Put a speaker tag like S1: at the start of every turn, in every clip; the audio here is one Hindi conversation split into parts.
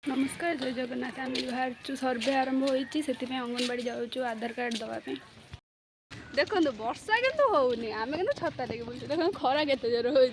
S1: नमस्कार जय जगन्नाथ आम बाहर सर्वे आरंभ होती से अंगनवाड़ी जाऊँ आधार कार्ड दवापी देखो वर्षा कितु होनी आम कि छता लेके बुलूँ देखो खरा के जोर हो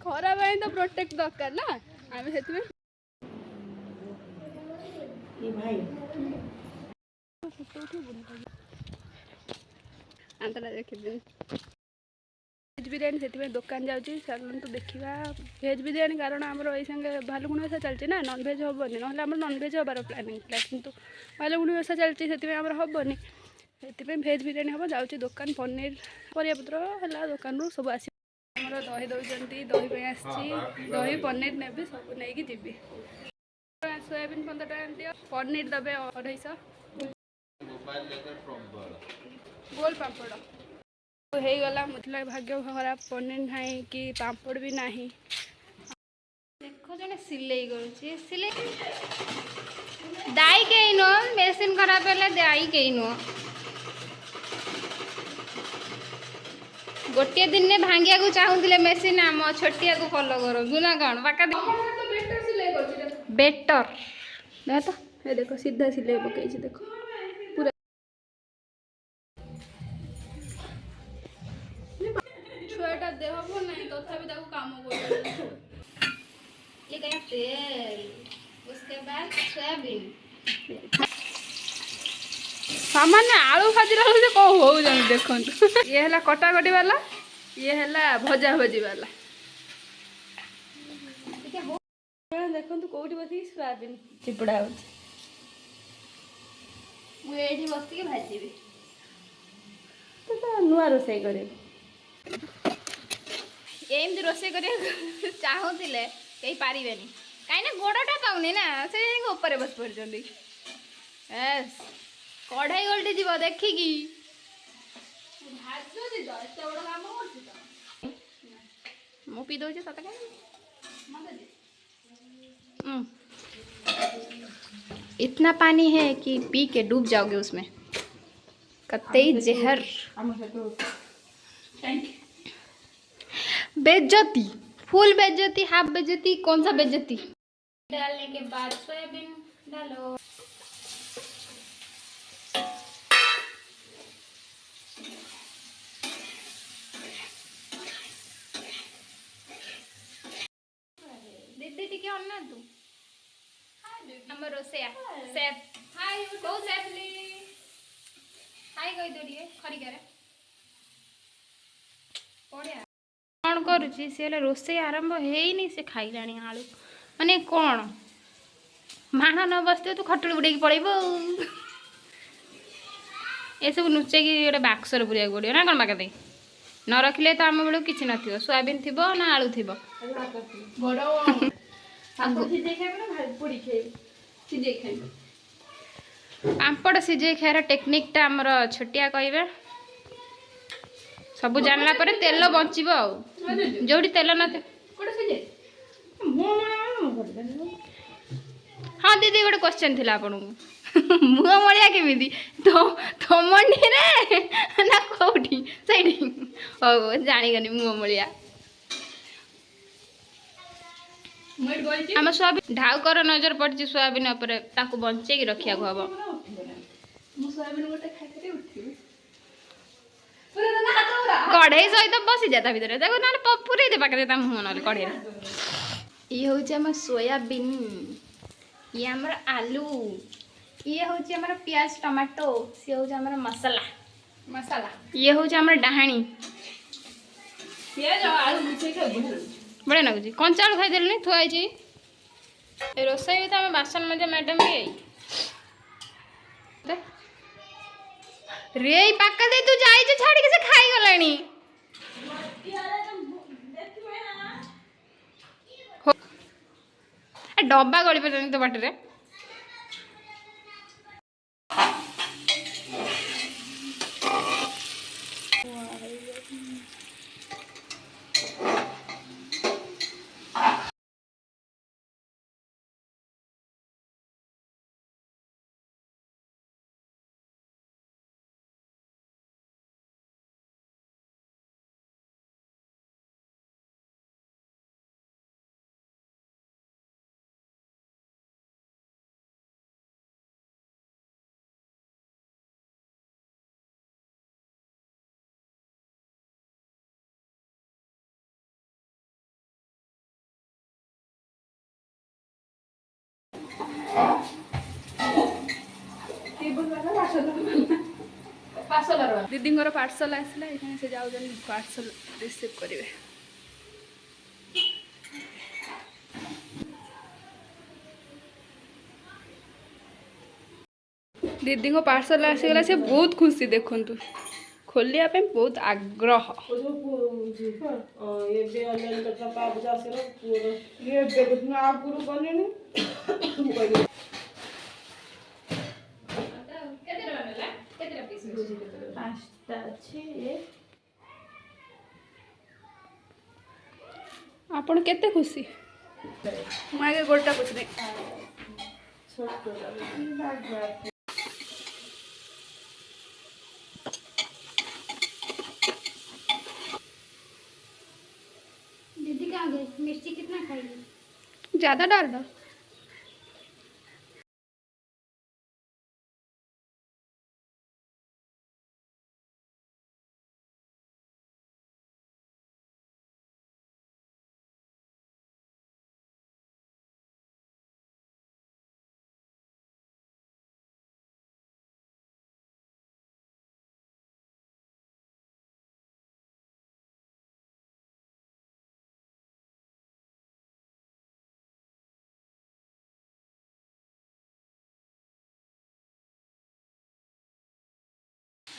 S1: खरा तो प्रोटेक्ट दरकार ना आम से आंतरा देखिए भेज बिरियानी से दुकान जाऊँगी चलते देखा भेज बिरियानी कारण आमर ये संगे भालुकुणी ओषा चलती ना नॉनभेज हेनी ना नॉनभेज हबार प्लानिंग था कि भालुकुणी ओषा चलती से हेनी से भेज बिरियानी हम जाऊँगी दुकान पनीर परियापत्र है दुकान रू सब आस दही दौरान दही आसी दही पनीर ने सब नहीं जी सोयाबीन 15 टका दियो पनीर दबे 250 गोल पापड़ हो गला मतलब भाग्य खराब पनीर ना कि पापड़ भी ना देखो जने सिलाई करुच्ची सिलाई दाई कहीं नुह मेसीन खराब है दाई कहीं नुह गोटे दिन में भांगिया को चाहूले मेसीन आम छोटिया को फॉलो करो ना कौन पाका बेटर देख तो ये देखो सीधा सिलाई पकई देखो पूरा छुआटा देह भल ना तथापि काम कर ये गया तेल उसके बाद सोयाबीन सामान्य आलू भाजी कौन हो देखो ये है कटाकटी वाला ये है भजा भजी वाला देखो कौटी बस सोयाबीन चिपड़ा मुझे बस भाजी तो नुआ रोसे कर एमती रोसे कर चाहूले कहीं पारे कहीं गोड़टा पाऊनी ना से ऊपर बस पड़े कढ़ाई गलटी जीव देखिकी मु पी दौचे सत इतना पानी है कि पी के डूब जाओगे उसमें कतई जहर बेइज्जती फुल बेइज्जती हाफ बेइज्जती कौन सा बेइज्जती डालने के बाद सोयाबीन डालो दीदी टिके अन्ना तू हमर रोसेया सेफ हाय को सेफली हाय कहि दो टिके खरी करे पड़िया कौन करुची से रोसे आरंभ हेनी से खाइलाणी आलू माने कौन माण न बसते तू खटुल बुड़े पड़ेबो ये सब नुचे कि गोटे बाक्सर पुरिया पड़ो ना कौन बाका न रखिले तो आम बेलू कि न सोयाबीन थी ना आलू थी पापड़ सीझे खार टेक्निक टा आमर छोटिया कहे सब जानला पर तेल बचिब जो तेल न हाँ दीदी गोटे क्वेश्चन थी आपन मुह मलिया केमी थमंडी ना कौटी से जागनी मुह मलिया आम सोयाबीन ढाउकर नजर पड़ी सोयाबीन बंचे रखा हम कढ़ई सहित बसी जाता भितर देखो ना पूरे पाखे मुह ना कढ़ई ये हूँ सोयाबीन ये आमर आलू ये हूँ आमर प्याज टमाटो सी हूँ आमर मसाला मसाला ये हूँ आमर डाहाणी बढ़िया लगुच कंचा आलू खाईदेलुनि थुआई रोसई भी तो आम बासन मजा मैडम भी रे पाका दे तू जाई छाड़ी के से खाई गलानी डब्बा गली पे तो बाटे दीदी पार्सल आसला ये से जाऊँ पार्सल रिसीव करेंगे। दीदी को पार्सल आसीगला से बहुत खुशी देखु खोलिया बहुत आग्रह आपण केते खुशी मुझे गोटा पूछने
S2: दीदी कहाँ गई? मिर्ची कितना खाएगी?
S1: ज्यादा डाल दो।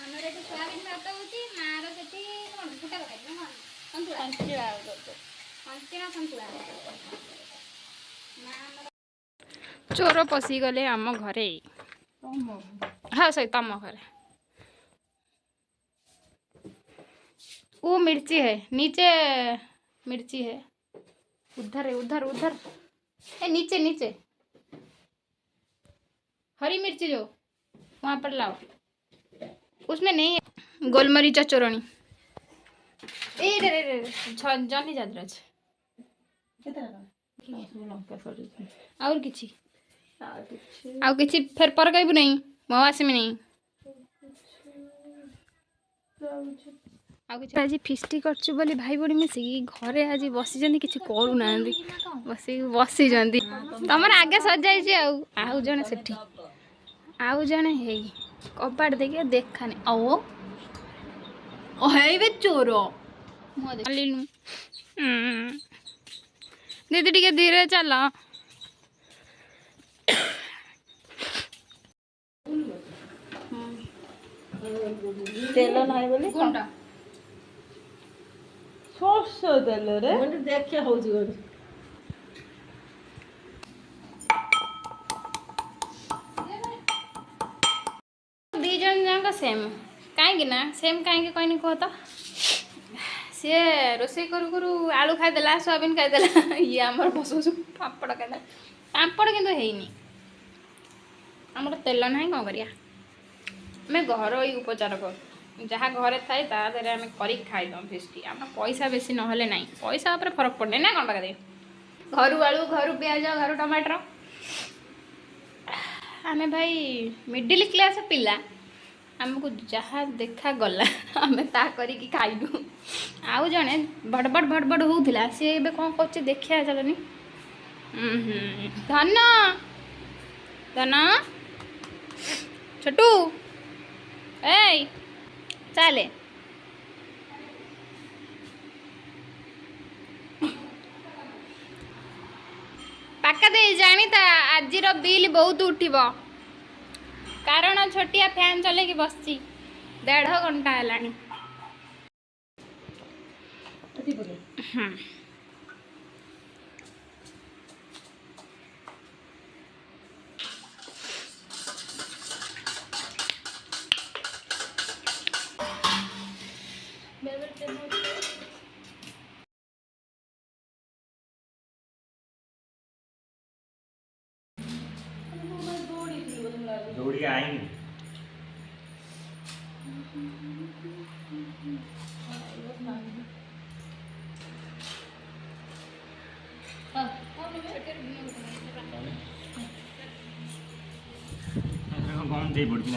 S2: ଆମର ଏଠି ସୋୟାବିନ ଭାତ ହେଉଛି ମାଆର ସେଠି କ'ଣ ଫୁଟା ତରକାରୀ ନା ସନ୍ତୁଳା ସନ୍ତୁଳା
S1: चोर पशिगले आम घरे हाँ सही तम घरे वो मिर्ची है नीचे मिर्ची है उधर है उधर उधर ए नीचे नीचे हरी मिर्ची जो वहाँ पर लाओ उसमें नहीं है गोलमरीचा चोरणी ए रे रे रे जनी जादराज और किछि आउ किछि फेर पर कहबु नहीं मो आसमी नहीं आज फिस्टी करछु बोली भाई बड़ी मिसिकी घरे आज बसी जंदी किछि करू नांदी बसी जंदी तमर आगे सजाई आउ जने सेठी आउ जने हेई कपाट देखे देखाने ओ हेई बे चोर मो देखलिनु दीदी टिके धीरे चल
S3: तेल नाही बोली
S1: कोनटा
S3: सोर्स तेल रे म्हणजे देखिया होउची गरी
S1: दी जन जाक सेम कहीं ना सेम कहीं कहनी कह तो सी रोसे करू करू आलू खाईदेला सोयाबीन खाईदेला ये आमर बसु पापड़ खाईदेला पापड़ किंतु हैनी आमर तेल ना कौन करिया आम घर उपचार कर जहाँ घरे थाए तादे आम कर खाईदम फिस्टी आम पैसा बेसी ना पैसा उपर फरक पड़े ना कौन पाखे घर आलू घर प्याज घर टमाटर आम भाई मिडिल क्लास पिला आमको जहाँ देखा गला आम ता करिकी खाइलु आउ जड़े बड़बड़ भड़बड़ होउथिला सी एबे कौन कर देखिया चलनी धन धन छोटू ए चले पाका दे जानी ता आजिर बिल बहुत उठिबो कारण छोटिया फैन चले कि बसची 1.5 घंटा है
S4: दौड़ी आएंगे कौन जाए बढ़ती